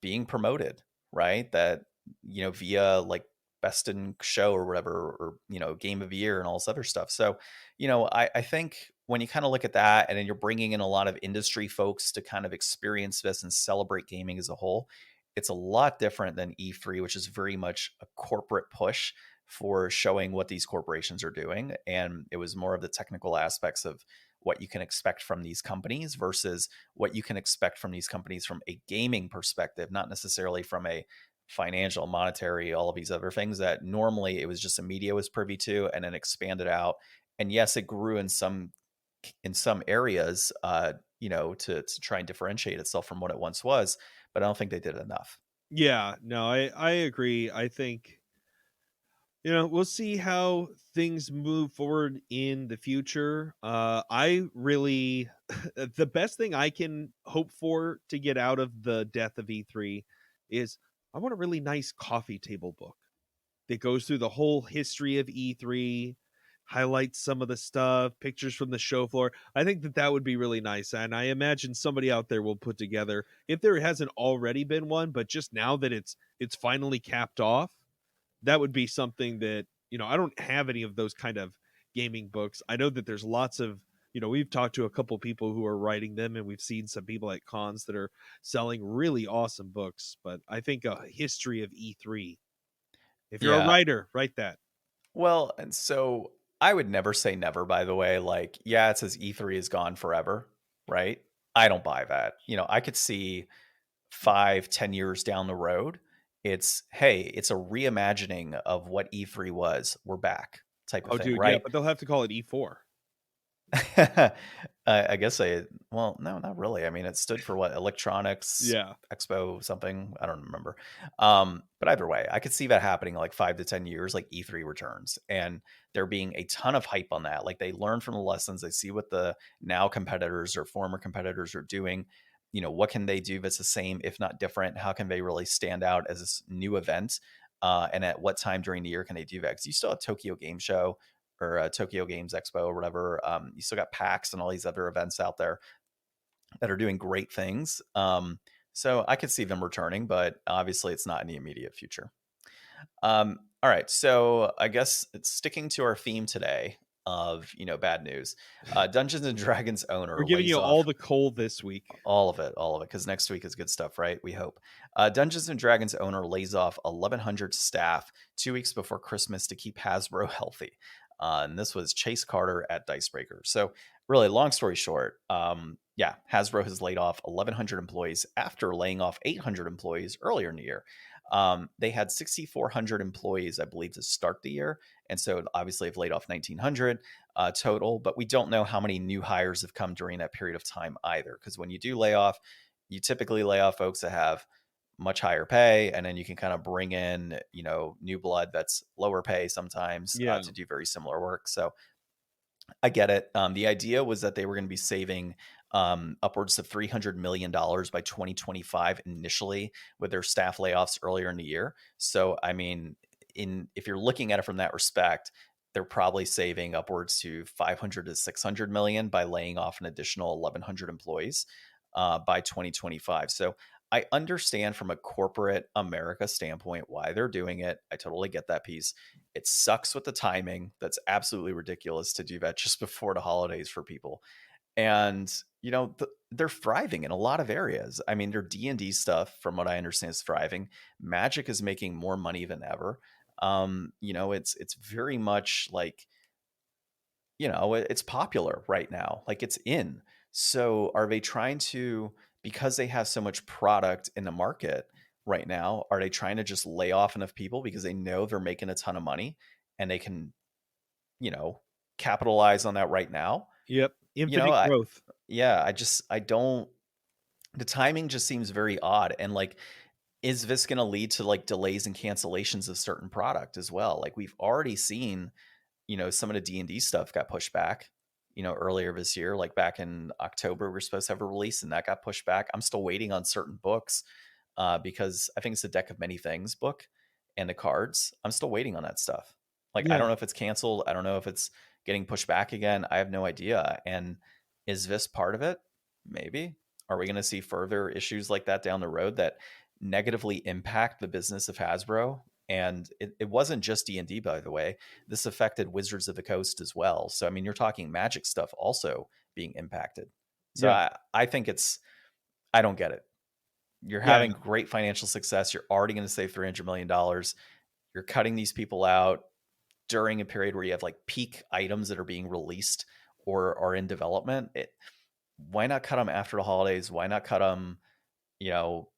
A: being promoted, right? That, via like best in show or whatever, or, game of the year and all this other stuff. So, I think when you kind of look at that and then you're bringing in a lot of industry folks to kind of experience this and celebrate gaming as a whole, it's a lot different than E3, which is very much a corporate push for showing what these corporations are doing. And it was more of the technical aspects of what you can expect from these companies versus what you can expect from these companies from a gaming perspective, not necessarily from a financial, monetary, all of these other things that normally it was just a media was privy to and then expanded out. And yes, it grew in some areas, to try and differentiate itself from what it once was, but I don't think they did enough.
B: Yeah. No, I agree. I think, we'll see how things move forward in the future. I really, the best thing I can hope for to get out of the death of E3 is I want a really nice coffee table book that goes through the whole history of E3, highlights some of the stuff, pictures from the show floor. I think that would be really nice. And I imagine somebody out there will put together, if there hasn't already been one, but just now that it's finally capped off, that would be something that, I don't have any of those kind of gaming books. I know that there's lots of we've talked to a couple people who are writing them, and we've seen some people at cons that are selling really awesome books. But I think a history of E3. If you're a
A: Yeah.
B: writer, write that.
A: Well, and so I would never say never, by the way. Like, yeah, it says E3 is gone forever, right? I don't buy that. I could see 5, 10 years down the road, hey, it's a reimagining of what E3 was. We're back type of
B: Oh,
A: thing,
B: dude, yeah,
A: right?
B: but they'll have to call it E4.
A: I guess well, no, not really. I mean, it stood for what? Electronics
B: Yeah.
A: Expo something. I don't remember. But either way, I could see that happening like 5 to 10 years, like E3 returns, and there being a ton of hype on that. Like they learn from the lessons, they see what the now competitors or former competitors are doing. What can they do that's the same, if not different? How can they really stand out as this new event? And at what time during the year can they do that? Because you still have Tokyo Game Show or Tokyo Games Expo or whatever. You still got PAX and all these other events out there that are doing great things. So I could see them returning, but obviously it's not in the immediate future. All right, so I guess it's sticking to our theme today of bad news. Dungeons and Dragons
B: We're
A: owner
B: giving
A: lays
B: you all
A: off
B: the coal this week.
A: all of it, because next week is good stuff, right? We hope. Dungeons and Dragons owner lays off 1,100 staff 2 weeks before Christmas to keep Hasbro healthy. And this was Chase Carter at Dicebreaker. So, really, long story short, yeah, Hasbro has laid off 1,100 employees after laying off 800 employees earlier in the year. They had 6,400 employees, I believe, to start the year. And so, obviously, have laid off 1,900 total, but we don't know how many new hires have come during that period of time either. Because when you do lay off, you typically lay off folks that have much higher pay, and then you can kind of bring in, new blood that's lower pay sometimes
B: Yeah.
A: to do very similar work. So I get it. The idea was that they were going to be saving upwards of $300 million by 2025 initially with their staff layoffs earlier in the year. So, I mean, if you're looking at it from that respect, they're probably saving upwards to 500 to 600 million by laying off an additional 1,100 employees by 2025. So I understand from a corporate America standpoint why they're doing it. I totally get that piece. It sucks with the timing. That's absolutely ridiculous to do that just before the holidays for people. And they're thriving in a lot of areas. I mean, their D&D stuff, from what I understand, is thriving. Magic is making more money than ever. It's very much like, it's popular right now. Like it's in. So are they trying to, because they have so much product in the market right now, are they trying to just lay off enough people because they know they're making a ton of money and they can, you know, capitalize on that right now?
B: Yep.
A: You know,
B: Infinite
A: I,
B: growth.
A: yeah, I don't, the timing just seems very odd. And like, is this going to lead to like delays and cancellations of certain product as well? Like we've already seen, some of the D&D stuff got pushed back, earlier this year, like back in October, we were supposed to have a release and that got pushed back. I'm still waiting on certain books because I think it's a Deck of Many Things book and the cards. I'm still waiting on that stuff. Like, I
B: Yeah.
A: don't know if it's canceled. I don't know if it's getting pushed back again. I have no idea. And is this part of it? Maybe. Are we going to see further issues like that down the road that negatively impact the business of Hasbro? And it wasn't just D&D, by the way. This affected Wizards of the Coast as well. So, I mean, you're talking Magic stuff also being impacted. So
B: Yeah.
A: I think I don't get it. You're
B: Yeah.
A: having great financial success. You're already going to save $300 million. You're cutting these people out during a period where you have like peak items that are being released or are in development. Why not cut them after the holidays? Why not cut them, you know,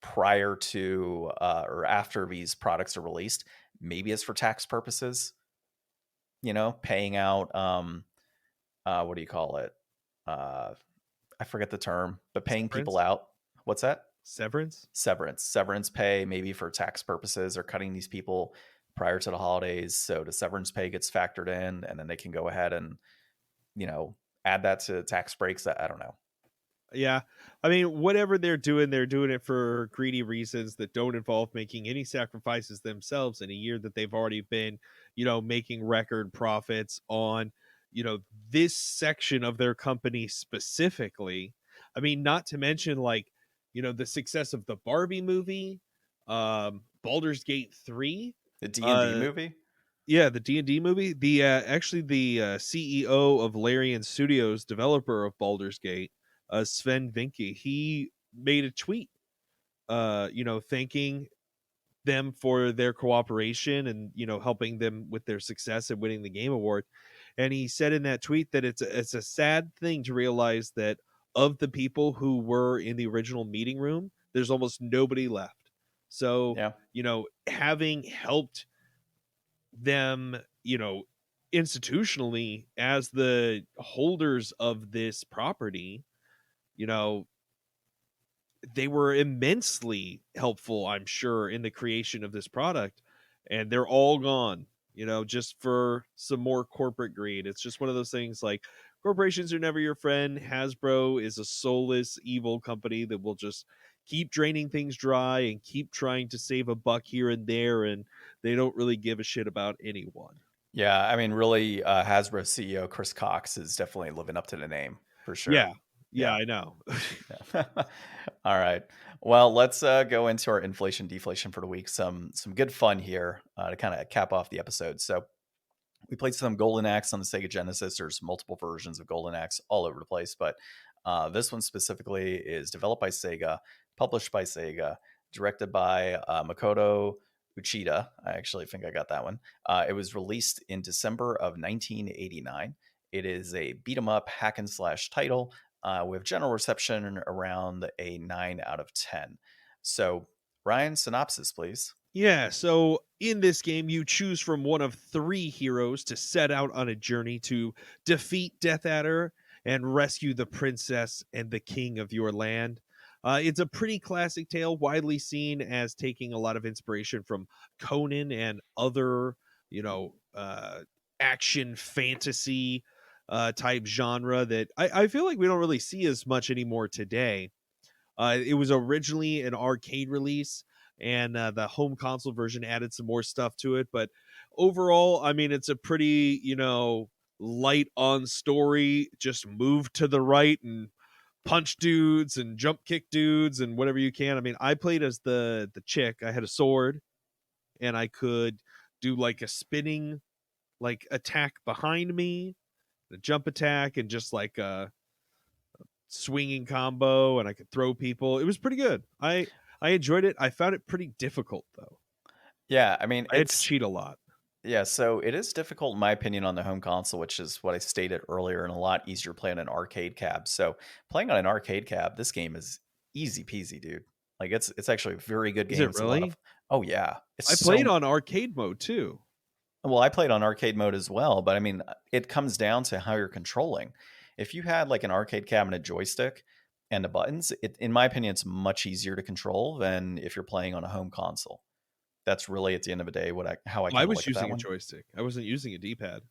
A: prior to or after these products are released? Maybe it's for tax purposes, paying out, what do you call it? Uh, I forget the term, but paying people
B: Severance.
A: out. What's that?
B: Severance.
A: Severance pay, maybe for tax purposes, or cutting these people prior to the holidays. So the severance pay gets factored in, and then they can go ahead and, add that to tax breaks. I don't know.
B: Yeah. I mean, whatever they're doing it for greedy reasons that don't involve making any sacrifices themselves in a year that they've already been, making record profits on, this section of their company specifically. I mean, not to mention like, the success of the Barbie movie, Baldur's Gate 3.
A: The D&D movie?
B: Yeah, the D&D movie. The actually the CEO of Larian Studios, developer of Baldur's Gate, Sven Vinke, he made a tweet, thanking them for their cooperation and helping them with their success and winning the game award. And he said in that tweet that it's a sad thing to realize that of the people who were in the original meeting room, there's almost nobody left. So
A: Yeah.
B: having helped them, institutionally as the holders of this property, you know they were immensely helpful, I'm sure, in the creation of this product, and they're all gone, just for some more corporate greed. It's just one of those things, like, corporations are never your friend. Hasbro is a soulless evil company that will just keep draining things dry and keep trying to save a buck here and there, and they don't really give a shit about anyone.
A: Yeah, I mean, really, Hasbro CEO Chris Cox is definitely living up to the name for sure.
B: Yeah,
A: Yeah.
B: I know.
A: Yeah. All right. Well, let's go into our inflation deflation for the week. Some good fun here to kind of cap off the episode. So we played some Golden Axe on the Sega Genesis. There's multiple versions of Golden Axe all over the place, but this one specifically is developed by Sega, published by Sega, directed by Makoto Uchida. I actually think I got that one. It was released in December of 1989. It is a beat 'em up hack and slash title with general reception around a 9 out of 10. So, Ryan, synopsis, please.
B: Yeah, so in this game, you choose from one of three heroes to set out on a journey to defeat Death Adder and rescue the princess and the king of your land. It's a pretty classic tale, widely seen as taking a lot of inspiration from Conan and other, action fantasy type genre that I feel like we don't really see as much anymore today. It was originally an arcade release, and the home console version added some more stuff to it. But overall, I mean, it's a pretty, light on story. Just move to the right and punch dudes and jump kick dudes and whatever you can. I mean, I played as the chick. I had a sword, and I could do like a spinning like attack behind me, a jump attack, and just like a swinging combo, and I could throw people. It was pretty good. I enjoyed it. I found it pretty difficult though.
A: Yeah, I mean,
B: I had to
A: it's
B: cheat a lot.
A: yeah, so it is difficult in my opinion on the home console, which is what I stated earlier, and a lot easier playing on an arcade cab. So playing on an arcade cab, this game is easy peasy, dude. Like it's actually a very good
B: Is
A: game.
B: it
A: It's a lot
B: really?
A: of oh yeah, it's
B: I played
A: so
B: on arcade mode too.
A: well. I played on arcade mode as well, but I mean, it comes down to how you're controlling. If you had like an arcade cabinet joystick and the buttons, in my opinion, it's much easier to control than if you're playing on a home console. That's really at the end of the day how I
B: I
A: kind of
B: was
A: look at that
B: using a
A: one.
B: joystick. I wasn't using a D-pad.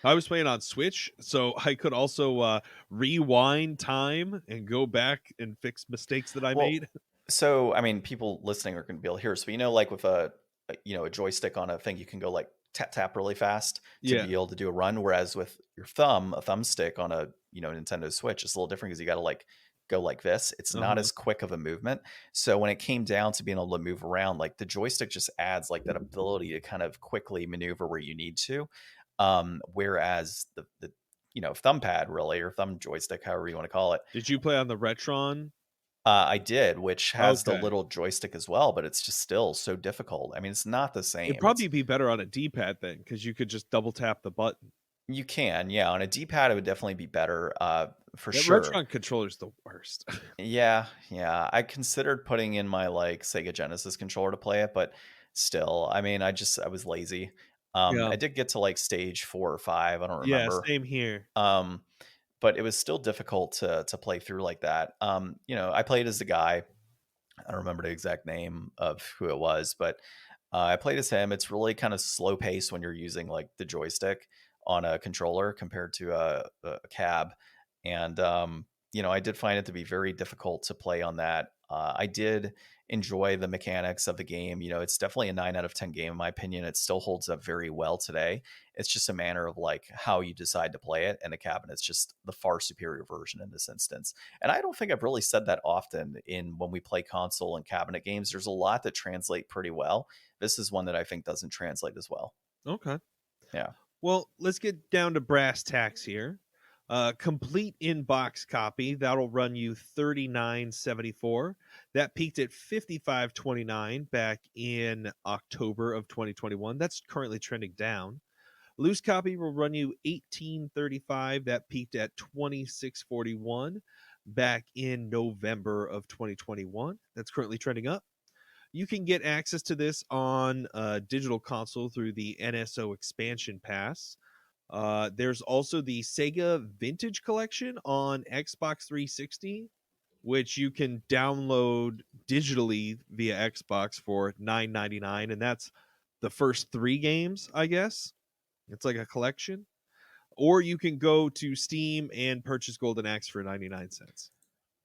B: I was playing on Switch, so I could also rewind time and go back and fix mistakes that I
A: Well,
B: made.
A: so I mean, people listening are going to be able to hear. So like with a joystick on a thing, you can go like tap tap really fast to
B: Yeah.
A: be able to do a run. Whereas with your a thumbstick on a Nintendo Switch, it's a little different because you got to like go like this. It's not
B: Uh-huh.
A: as quick of a movement. So when it came down to being able to move around, like the joystick just adds like that ability to kind of quickly maneuver where you need to. Whereas the thumb pad really or thumb joystick, however you want to call it,
B: Did you play on the Retron?
A: I did, which has the
B: Okay.
A: little joystick as well, but it's just still so difficult. I mean, it's not the
B: It'd
A: same.
B: probably be better on a D-pad then, because you could just double tap the button.
A: You can, yeah, on a D-pad it would definitely be better, for
B: That
A: sure.
B: Retron controller's the worst.
A: Yeah, yeah. I considered putting in my like Sega Genesis controller to play it, but still, I mean, I was lazy.
B: Yeah.
A: I did get to like stage 4 or 5, I don't
B: Yeah,
A: remember.
B: same here.
A: Um, but it was still difficult to play through like that. I played as the guy. I don't remember the exact name of who it was, but I played as him. It's really kind of slow pace when you're using like the joystick on a controller compared to a cab. And, I did find it to be very difficult to play on that. I did enjoy the mechanics of the game. It's definitely a 9 out of 10 game, in my opinion. It still holds up very well today. It's just a matter of like how you decide to play it. And the cabinet's just the far superior version in this instance. And I don't think I've really said that often in when we play console and cabinet games. There's a lot that translate pretty well. This is one that I think doesn't translate as well.
B: Okay.
A: Yeah.
B: Well, let's get down to brass tacks here. Complete in-box copy that'll run you $39.74. That peaked at $55.29 back in October of 2021. That's currently trending down. Loose copy will run you $18.35. That peaked at $26.41 back in November of 2021. That's currently trending up. You can get access to this on digital console through the NSO expansion pass. There's also the Sega Vintage Collection on Xbox 360, which you can download digitally via Xbox for $9.99, and that's the first 3 games, I guess. It's like a collection. Or you can go to Steam and purchase Golden Axe for 99 cents.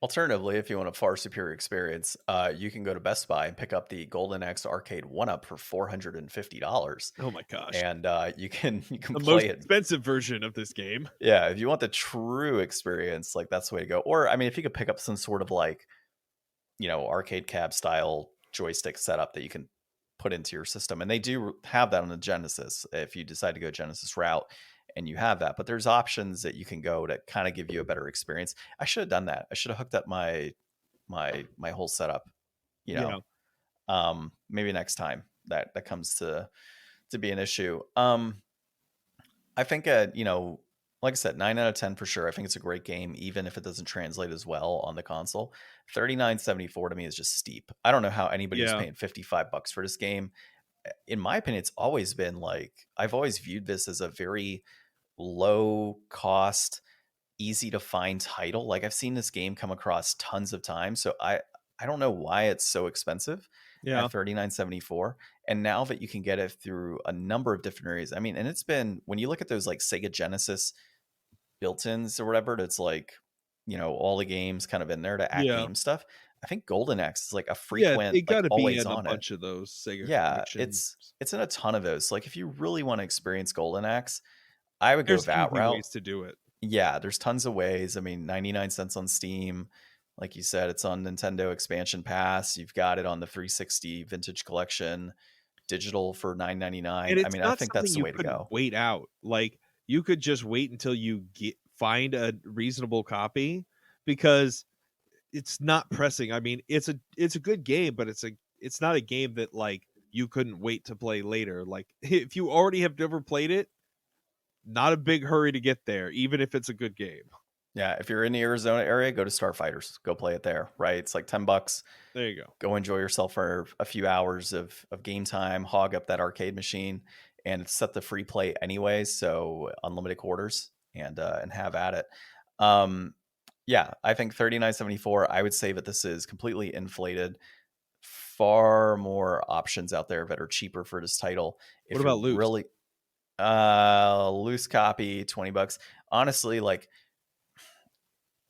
A: Alternatively, if you want a far superior experience, you can go to Best Buy and pick up the Golden Axe Arcade 1-Up for $450,
B: Oh my gosh.
A: and you can
B: The most
A: play it.
B: expensive version of this game.
A: Yeah, if you want the true experience, like that's the way to go. Or I mean, if you could pick up some sort of like, arcade cab style joystick setup that you can put into your system, and they do have that on the Genesis if you decide to go Genesis route, and you have that. But there's options that you can go to kind of give you a better experience. I should have done that. I should have hooked up my whole setup. You
B: Yeah.
A: know, maybe next time that comes to be an issue. I think like I said, 9 out of 10 for sure. I think it's a great game, even if it doesn't translate as well on the console. 39.74 to me is just steep. I don't know how anybody was
B: Yeah.
A: paying $55 for this game. In my opinion, it's always been like, I've always viewed this as a very low cost, easy to find title. Like I've seen this game come across tons of times, so I don't know why it's so expensive
B: Yeah.
A: at 39.74. And now that you can get it through a number of different areas, I mean, and it's been, when you look at those like Sega Genesis built-ins or whatever, it's like, all the games kind of in there to at
B: Yeah.
A: game stuff. I think Golden Axe is like a
B: Yeah,
A: frequent,
B: it
A: like
B: gotta be
A: always
B: in a
A: on it.
B: bunch of those Sega
A: Yeah,
B: collections.
A: it's in a ton of those. Like if you really want to experience Golden Axe, I would go
B: There's
A: that
B: easy
A: route.
B: ways to do it.
A: Yeah, there's tons of ways. I mean, 99 cents on Steam. Like you said, it's on Nintendo Expansion Pass. You've got it on the 360 Vintage Collection, digital for $9.99.
B: And
A: I
B: it's
A: mean, I
B: not
A: think
B: something
A: that's the
B: you
A: way to
B: couldn't
A: go.
B: wait out. Like, you could just wait until you find a reasonable copy, because it's not pressing. I mean, it's a good game, but it's not a game that like you couldn't wait to play later. Like if you already have never played it, not a big hurry to get there, even if it's a good game.
A: Yeah, if you're in the Arizona area, go to Starfighters. Go play it there, right? It's like $10.
B: There you go.
A: Go enjoy yourself for a few hours of game time, hog up that arcade machine, and it's set to free play anyways, so unlimited quarters, and have at it. Yeah, I think 39.74. I would say that this is completely inflated. Far more options out there that are cheaper for this title.
B: What
A: If you're
B: about loose?
A: really loose copy, $20. Honestly, like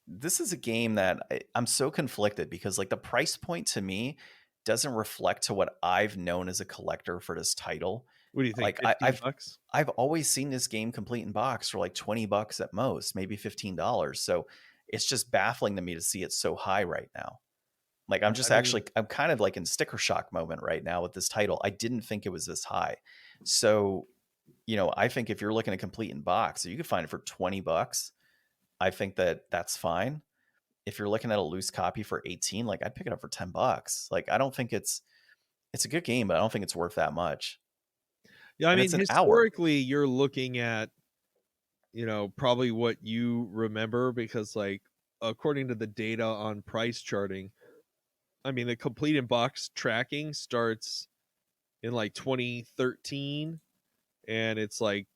A: this is a game that I'm so conflicted because like the price point to me doesn't reflect to what I've known as a collector for this title.
B: What do you think?
A: Like
B: 15 bucks?
A: I've always seen this game complete in box for like $20 at most, maybe $15. So it's just baffling to me to see it so high right now. Like I'm just
B: I mean,
A: I'm kind of like in sticker shock moment right now with this title. I didn't think it was this high. So, I think if you're looking to complete in box, you could find it for $20. I think that that's fine. If you're looking at a loose copy for 18, like I'd pick it up for $10. Like I don't think it's a good game, but I don't think it's worth that much.
B: yeah, I
A: And
B: mean,
A: it's an hour.
B: historically you're looking at, probably what you remember, because like according to the data on price charting, I mean, the complete in box tracking starts in like 2013, and it's like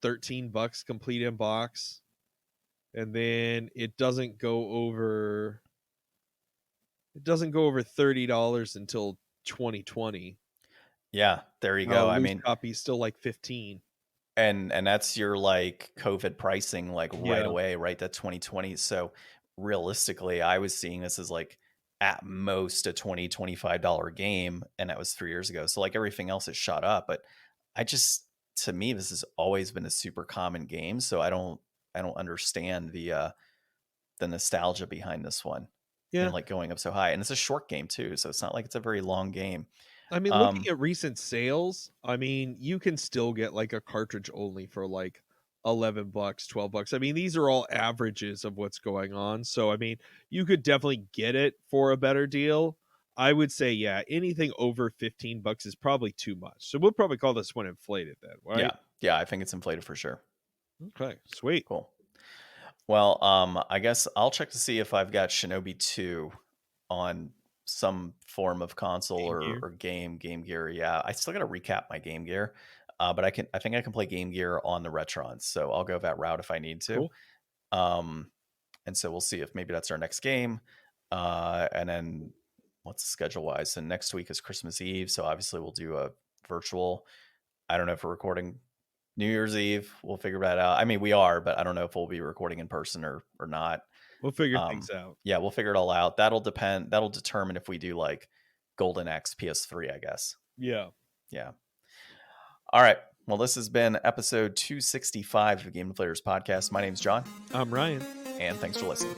B: $13 complete in box, and then it doesn't go over $30 until 2020.
A: Yeah, there you go. I
B: Loose
A: mean,
B: copy is still like 15.
A: and that's your like COVID pricing like right
B: Yeah.
A: away, right? That 2020. So realistically, I was seeing this as like at most a $20-$25 game, and that was 3 years ago. So like everything else has shot up, but I just, to me, this has always been a super common game. So I don't understand the nostalgia behind this one
B: Yeah.
A: and like going up so high. And it's a short game too, so it's not like it's a very long game.
B: I mean, looking at recent sales, I mean, you can still get like a cartridge only for like $11, $12. I mean, these are all averages of what's going on. So, I mean, you could definitely get it for a better deal. I would say, yeah, anything over $15 is probably too much. So we'll probably call this one inflated then, right?
A: Yeah, I think it's inflated for sure.
B: Okay, sweet.
A: Cool. Well, I guess I'll check to see if I've got Shinobi 2 on some form of console or game gear. Yeah, I still got to recap my Game Gear, but I think I can play Game Gear on the Retrons, so I'll go that route if I need to.
B: Cool.
A: And so we'll see if maybe that's our next game. And then what's the schedule wise? So next week is Christmas Eve, so obviously we'll do a virtual. I don't know if we're recording New Year's Eve. We'll figure that out. I mean, we are, but I don't know if we'll be recording in person or not.
B: We'll figure things out.
A: Yeah, we'll figure it all out. That'll determine if we do like Golden Axe PS3, I guess.
B: Yeah.
A: All right. Well, this has been episode 265 of the Game Deflators Podcast. My name's John.
B: I'm Ryan.
A: And thanks for listening.